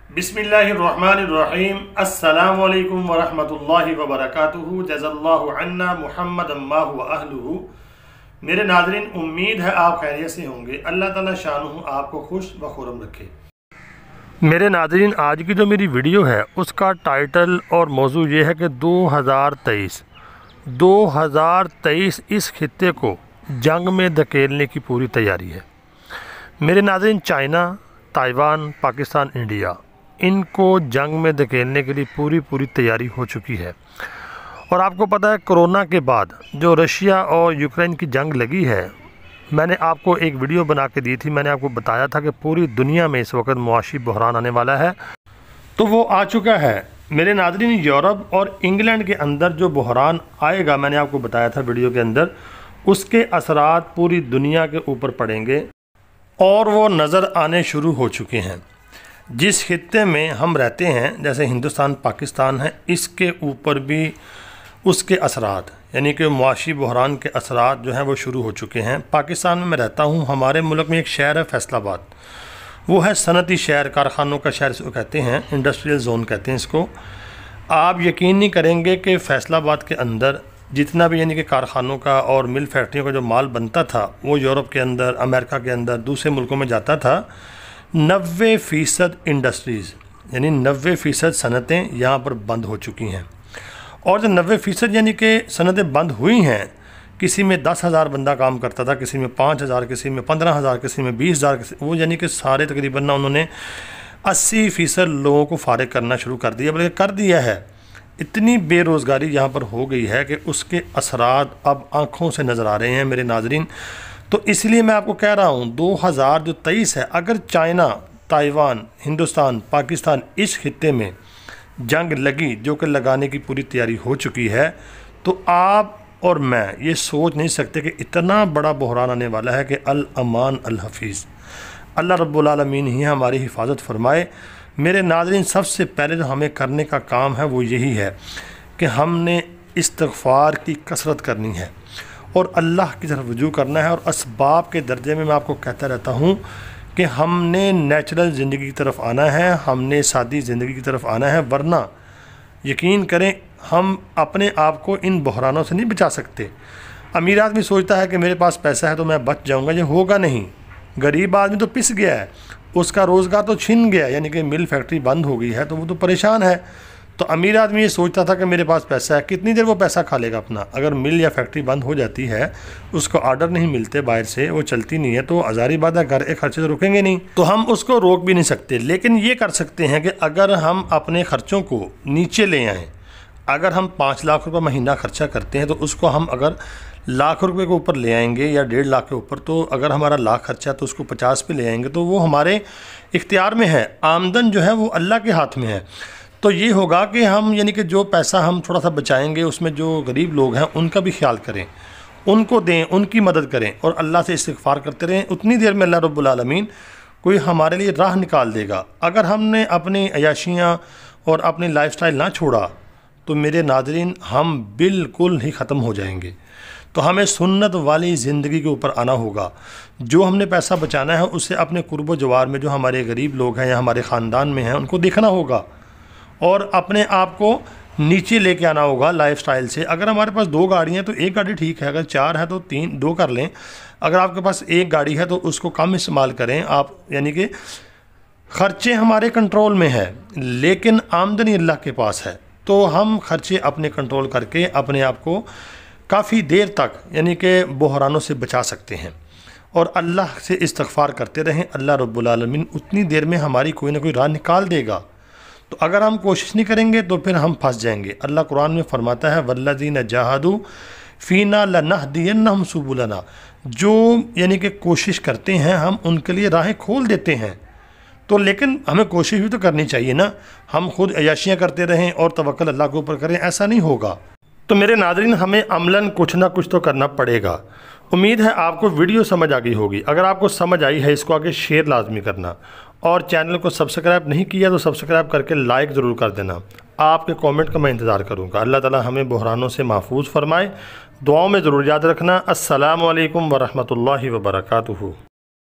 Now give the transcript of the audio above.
बिस्मिल्लाहिर्रहमानिर्रहीम। अस्सलामु अलैकुम वरहमतुल्लाहि वबरकातुहू। जज़ल्लाहु अन्ना मुहम्मद अम्मा हुआ अहलुहू। मेरे नाज़रीन, उम्मीद है आप खैरियत से होंगे। अल्लाह ताला शानुहु आपको खुश व खुर्रम रखे। मेरे नाज़रीन, आज की जो मेरी वीडियो है उसका टाइटल और मौजू ये है कि 2023 इस खित्ते को जंग में धकेलने की पूरी तैयारी है। मेरे नाज़रीन, चाइना, ताइवान, पाकिस्तान, इंडिया, इनको जंग में धकेलने के लिए पूरी तैयारी हो चुकी है। और आपको पता है, कोरोना के बाद जो रशिया और यूक्रेन की जंग लगी है, मैंने आपको एक वीडियो बना के दी थी। मैंने आपको बताया था कि पूरी दुनिया में इस वक्त मुआशी बहरान आने वाला है, तो वो आ चुका है। मेरे नाज़रीन, यूरोप और इंग्लैंड के अंदर जो बहरान आएगा, मैंने आपको बताया था वीडियो के अंदर, उसके असरात पूरी दुनिया के ऊपर पड़ेंगे और वो नज़र आने शुरू हो चुके हैं। जिस खित्ते में हम रहते हैं, जैसे हिंदुस्तान, पाकिस्तान है, इसके ऊपर भी उसके असरात, यानी कि मुआशी बहरान के असरात जो हैं वो शुरू हो चुके हैं। पाकिस्तान में मैं रहता हूँ। हमारे मुल्क में एक शहर है फैसलाबाद, वो है सनती शहर, कारखानों का शहर इसको कहते हैं, इंडस्ट्रियल जोन कहते हैं इसको। आप यकीन नहीं करेंगे कि फैसलाबाद के अंदर जितना भी यानी कि कारखानों का और मिल फैक्ट्रियों का जो माल बनता था, वो यूरोप के अंदर, अमेरिका के अंदर, दूसरे मुल्कों में जाता था। 90% इंडस्ट्रीज़ यानी 90% सनतें यहाँ पर बंद हो चुकी हैं। और जो 90% यानी कि सनतें बंद हुई हैं, किसी में 10,000 बंदा काम करता था, किसी में 5,000, किसी में 15,000, किसी में 20,000, वो यानी कि सारे तकरीबन ना उन्होंने 80% लोगों को फारिग करना शुरू कर दिया, बल्कि कर दिया है। इतनी बेरोज़गारी यहाँ पर हो गई है कि उसके असरात अब आँखों से नज़र आ रहे हैं मेरे नाज़रीन। तो इसलिए मैं आपको कह रहा हूँ, 2023 है, अगर चाइना, ताइवान, हिंदुस्तान, पाकिस्तान इस खित्ते में जंग लगी, जो कि लगाने की पूरी तैयारी हो चुकी है, तो आप और मैं ये सोच नहीं सकते कि इतना बड़ा बहरान आने वाला है कि अल अमान अल हफीज़। अल्लाह रब्बुल आलमीन ही हमारी हिफाजत फरमाए। मेरे नाज़रीन, सबसे पहले जो हमें करने का काम है वो यही है कि हमने इस्तिग़फ़ार की कसरत करनी है और अल्लाह की तरफ रुजू करना है। और असबाब के दर्जे में मैं आपको कहता रहता हूँ कि हमने नेचुरल ज़िंदगी की तरफ आना है, हमने सादी ज़िंदगी की तरफ आना है, वरना यकीन करें हम अपने आप को इन बहरानों से नहीं बचा सकते। अमीर आदमी सोचता है कि मेरे पास पैसा है तो मैं बच जाऊँगा, ये होगा नहीं। गरीब आदमी तो पिस गया है, उसका रोज़गार तो छिन गया, यानी कि मिल फैक्ट्री बंद हो गई है, तो वो तो परेशान है। तो अमीर आदमी ये सोचता था कि मेरे पास पैसा है, कितनी देर वो पैसा खा लेगा अपना। अगर मिल या फैक्ट्री बंद हो जाती है, उसको आर्डर नहीं मिलते बाहर से, वो चलती नहीं है, तो आज़ारी बात है, घर के खर्चे तो रुकेंगे नहीं, तो हम उसको रोक भी नहीं सकते। लेकिन ये कर सकते हैं कि अगर हम अपने ख़र्चों को नीचे ले आएँ, अगर हम 5 लाख रुपये महीना खर्चा करते हैं, तो उसको हम अगर लाख रुपए के ऊपर ले आएंगे या 1.5 लाख के ऊपर, तो अगर हमारा लाख खर्चा है तो उसको 50 पे ले आएंगे, तो वो हमारे इख्तियार में है। आमदन जो है वो अल्लाह के हाथ में है। तो ये होगा कि हम यानी कि जो पैसा हम थोड़ा सा बचाएंगे, उसमें जो गरीब लोग हैं उनका भी ख्याल करें, उनको दें, उनकी मदद करें और अल्लाह से इस्तिग़फ़ार करते रहें। उतनी देर में अल्लाह रब्बुल आलमीन कोई हमारे लिए राह निकाल देगा। अगर हमने अपनी अयाशियाँ और अपनी लाइफस्टाइल ना छोड़ा, तो मेरे नाज़रीन, हम बिल्कुल ही ख़त्म हो जाएंगे। तो हमें सुन्नत वाली ज़िंदगी के ऊपर आना होगा। जो हमने पैसा बचाना है, उससे अपने कुर्ब जवार में जो हमारे गरीब लोग हैं या हमारे ख़ानदान में हैं, उनको देखना होगा और अपने आप को नीचे लेके आना होगा लाइफस्टाइल से। अगर हमारे पास 2 गाड़ियाँ तो 1 गाड़ी ठीक है, अगर 4 है तो 2 कर लें। अगर आपके पास 1 गाड़ी है तो उसको कम इस्तेमाल करें आप, यानी कि ख़र्चे हमारे कंट्रोल में है, लेकिन आमदनी अल्लाह के पास है। तो हम ख़र्चे अपने कंट्रोल करके अपने आप को काफ़ी देर तक यानी कि बहरानों से बचा सकते हैं और अल्लाह से इस्तिग़फ़ार करते रहें। अल्लाह रब्बुल आलमीन उतनी देर में हमारी कोई ना कोई राह निकाल देगा। तो अगर हम कोशिश नहीं करेंगे तो फिर हम फंस जाएंगे। अल्लाह कुरान में फरमाता है, वल्लज़ीना जाहदू फ़ीना लनहदियन्नहुम सुबुलना, जो यानी कि कोशिश करते हैं हम उनके लिए राहें खोल देते हैं। तो लेकिन हमें कोशिश भी तो करनी चाहिए ना, हम खुद अयाशियाँ करते रहें और तवक्कुल अल्लाह के ऊपर करें, ऐसा नहीं होगा। तो मेरे नाज़रीन, हमें अमलन कुछ ना कुछ तो करना पड़ेगा। उम्मीद है आपको वीडियो समझ आ गई होगी। अगर आपको समझ आई है, इसको आगे शेयर लाजमी करना और चैनल को सब्सक्राइब नहीं किया तो सब्सक्राइब करके लाइक ज़रूर कर देना। आपके कमेंट का मैं इंतज़ार करूँगा। अल्लाह ताला हमें बहरानों से महफूज फरमाए। दुआओं में ज़रूर याद रखना। अस्सलामु अलैकुम वरहमतुल्लाहि वबरकातुहू।